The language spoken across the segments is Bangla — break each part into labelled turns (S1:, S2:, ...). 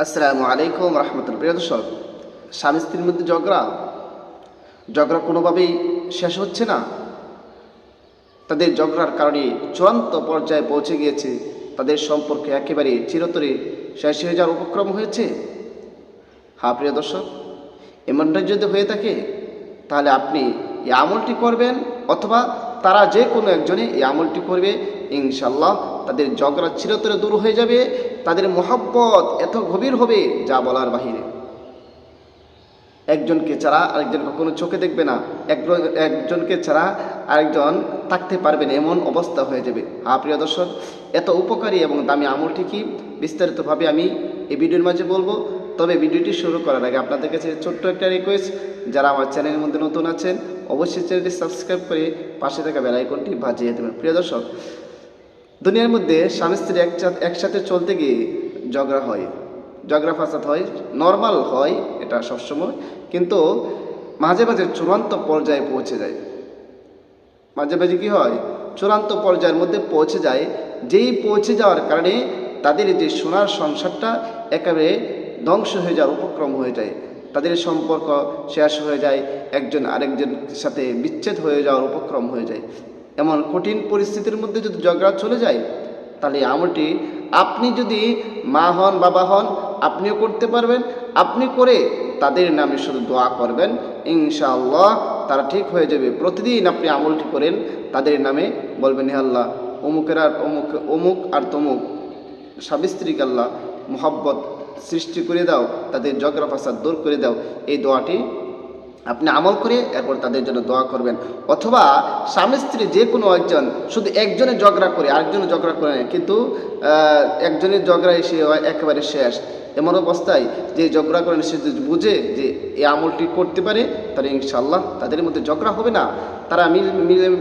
S1: আসসালামু আলাইকুম রহমতুল্লাহ। প্রিয় দর্শক, স্বামী স্ত্রীর মধ্যে ঝগড়া কোনোভাবেই শেষ হচ্ছে না। তাদের ঝগড়ার কারণে চূড়ান্ত পর্যায়ে পৌঁছে গিয়েছে, তাদের সম্পর্কে একেবারে চিরতরে শেষ হয়ে যাওয়ার উপক্রম হয়েছে। হ্যাঁ প্রিয় দর্শক, এমনটা যদি হয়ে থাকে তাহলে আপনি এই আমলটি করবেন, অথবা তারা যে কোনো একজনে এই আমলটি করবে। ইনশাল্লাহ তাদের ঝগড়া চিরতরে দূর হয়ে যাবে, তাদের মহব্বত এত গভীর হবে যা বলার বাহিরে। একজনকে ছাড়া আরেকজন কখনো চোখে দেখবে না, একজনকে ছাড়া আরেকজন থাকতে পারবে না, এমন অবস্থা হয়ে যাবে। হ্যাঁ প্রিয় দর্শক, এত উপকারী এবং দামি আমলটি কি বিস্তারিতভাবে আমি এই ভিডিওর মাঝে বলবো। তবে ভিডিওটি শুরু করার আগে আপনাদের কাছে ছোট্ট একটা রিকোয়েস্ট, যারা আমার চ্যানেলের মধ্যে নতুন আছেন অবশ্যই চ্যানেলটি সাবস্ক্রাইব করে পাশে থাকা বেল আইকনটি বাজিয়ে দেবেন। প্রিয় দর্শক, দুনিয়ার মধ্যে স্বামী স্ত্রী একসাথে চলতে গিয়ে ঝগড়া ফাসাদ হয়, নর্মাল হয় এটা সবসময়, কিন্তু মাঝে মাঝে চূড়ান্ত পর্যায়ে পৌঁছে যায়। মাঝে মাঝে কী হয়, চূড়ান্ত পর্যায়ের মধ্যে পৌঁছে যায়, যেই পৌঁছে যাওয়ার কারণে তাদের যে সোনার সংসারটা একেবারে ধ্বংস হয়ে যাওয়ার উপক্রম হয়ে যায়, তাদের সম্পর্ক শেষ হয়ে যায়, একজন আরেকজনের সাথে বিচ্ছেদ হয়ে যাওয়ার উপক্রম হয়ে যায়। এমন কঠিন পরিস্থিতির মধ্যে যদি ঝগড়া চলে যায়, তাহলে আমলটি আপনি যদি মা হন বাবা হন আপনিও করতে পারবেন। আপনি করে তাদের নামে শুধু দোয়া করবেন, ইনশাআল্লাহ তারা ঠিক হয়ে যাবে। প্রতিদিন আপনি আমলটি করেন, তাদের নামে বলবেন, হে আল্লাহ অমুকের আর অমুক আর তমুক স্বামী স্ত্রীকে আল্লাহ মোহাব্বত সৃষ্টি করে দাও, তাদের ঝগড়া ফাসাদ দূর করে দাও। এই দোয়াটি আপনি আমল করে এরপর তাদের জন্য দোয়া করবেন। অথবা স্বামী স্ত্রী যে কোনো একজন, শুধু একজনের ঝগড়া করে আরেকজনের ঝগড়া করে নেয়, কিন্তু একজনের ঝগড়া এসে একেবারে শেষ, এমন অবস্থায় যে ঝগড়া করেন সে যদি বুঝে যে এই আমলটি করতে পারে, তাহলে ইনশাআল্লাহ তাদের মধ্যে ঝগড়া হবে না, তারা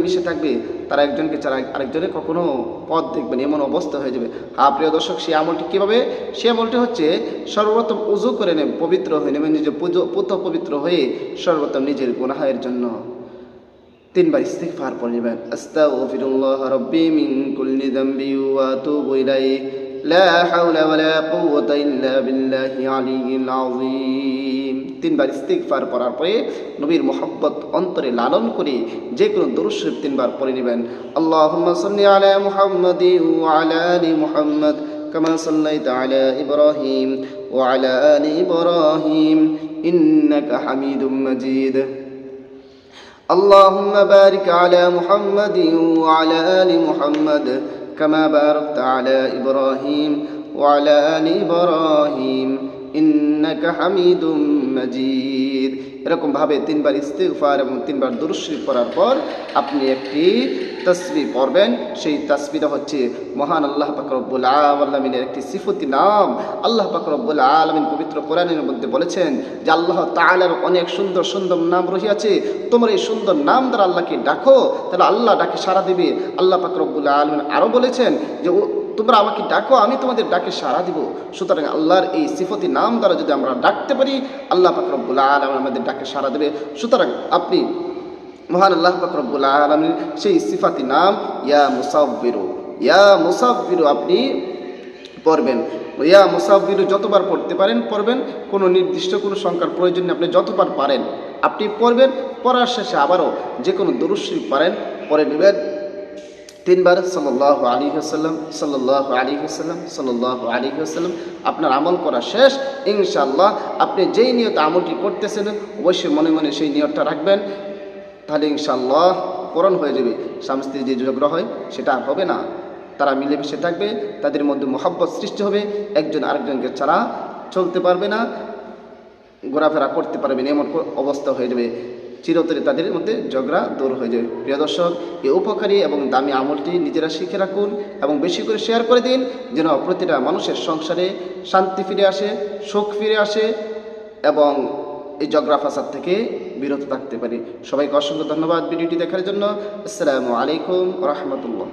S1: মিশে থাকবে, তারা একজনকে ছাড়া আরেকজনের কখনো পথ দেখবেন, এমন অবস্থা হয়ে যাবে। হ্যাঁ প্রিয় দর্শক, সেই আমলটি কীভাবে? সেই আমলটি হচ্ছে সর্বপ্রথম উযু করে নেবেন, পবিত্র হয়ে নেবেন, নিজে পবিত্র হয়ে সর্বপ্রথম নিজের গুনাহের জন্য 3 বার ইস্তিগফার পড়ে নেবেন। আস্তাগফিরুল্লাহ রাব্বি মিন কুল্লি যামবি ওয়া আতুবু ইলাইহি লা হাওলা ওয়ালা কুওয়াতা ইল্লা বিল্লাহি আলিয়্যিল আযীম। 3 বার ইস্তিগফার পড়ার পরে নবীর মোহাব্বত অন্তরে লালন করে যে কোনো দরুদ শরীফ 3 বার পড়ে নেবেন। আল্লাহুম্মা সাল্লি আলা মুহাম্মাদি ওয়া আলা আলি মুহাম্মাদ কামা সাল্লাইতা আলা ইব্রাহিম ওয়া আলা আলি ইব্রাহিম ইন্নাকা হামিদুম মাজিদ। اللهم بارك على محمد وعلى آل محمد كما باركت على إبراهيم وعلى آل إبراهيم إنك حميد مجيد। এরকম ভাবে 3 বার ইস্তিগফার এবং 3 বার দুরূদ শরীফ পড়ার পর আপনি একটি তাসবিহ পড়বেন। সেই তাসবিহটা হচ্ছে মহান আল্লাহ পাক রব্বুল আলামিনের একটি সিফতি নাম। আল্লাহ পাক রব্বুল আলামিন পবিত্র কোরআনের মধ্যে বলেছেন যে আল্লাহ তাআলার অনেক সুন্দর সুন্দর নাম রহিয়াছে, তোমরা এই সুন্দর নাম দ্বারা আল্লাহকে ডাকো, তাহলে আল্লাহ ডাকে সাড়া দিবে। আল্লাহ পাক রব্বুল আলামিন আরও বলেছেন যে তোমরা আমাকে ডাকো, আমি তোমাদের ডাকে সাড়া দিব। সুতরাং আল্লাহর এই সিফতি নাম দ্বারা যদি আমরা ডাকতে পারি, আল্লাহ পাক রব্বুল আলামিন আমাদের ডাকে সাড়া দেবে। সুতরাং আপনি মহান আল্লাহ পাক রব্বুল আলামিন সেই সিফাতি নাম ইয়া মুসাব্বিরু আপনি পড়বেন। ইয়া মুসাব্বিরু যতবার পড়তে পারেন পড়বেন, কোনো নির্দিষ্ট কোনো সংখ্যার প্রয়োজন নেই, আপনি যতবার পারেন আপনি পড়বেন। পড়ার শেষে আবারও যে কোনো দরুদ শরীফ পারেন পড়ে নেবেন 3 বার সাল্লাল্লাহু আলাইহি ওয়াসাল্লাম সাল্লাল্লাহু আলাইহি ওয়াসাল্লাম সাল্লাল্লাহু আলাইহি ওয়াসাল্লাম। আপনার আমল করা শেষ, ইনশাআল্লাহ আপনি যেই নিয়তে আমলটি করতেছেন অবশ্যই মনে মনে সেই নিয়তটা রাখবেন, তাহলে ইনশাআল্লাহ পূরণ হয়ে যাবে। স্বামী স্ত্রী যে ঝগড়া হয় সেটা আর হবে না, তারা মিলেমিশে থাকবে, তাদের মধ্যে মহব্বত সৃষ্টি হবে, একজন আরেকজনকে ছাড়া চলতে পারবে না, ঘোরাফেরা করতে পারবে না, এমন অবস্থা হয়ে যাবে। চিরতরে তাদের মধ্যে ঝগড়া দূর হয়ে যাবে। প্রিয় দর্শক, এই উপকারী এবং দামি আমলটি নিজেরা শিখে রাখুন এবং বেশি করে শেয়ার করে দিন, যেন প্রতিটা মানুষের সংসারে শান্তি ফিরে আসে, সুখ ফিরে আসে এবং এই ঝগড়া ফাসাদ থেকে বিরত থাকতে পারি। সবাইকে অসংখ্য ধন্যবাদ ভিডিওটি দেখার জন্য। আসসালামু আলাইকুম ওয়া রাহমাতুল্লাহ।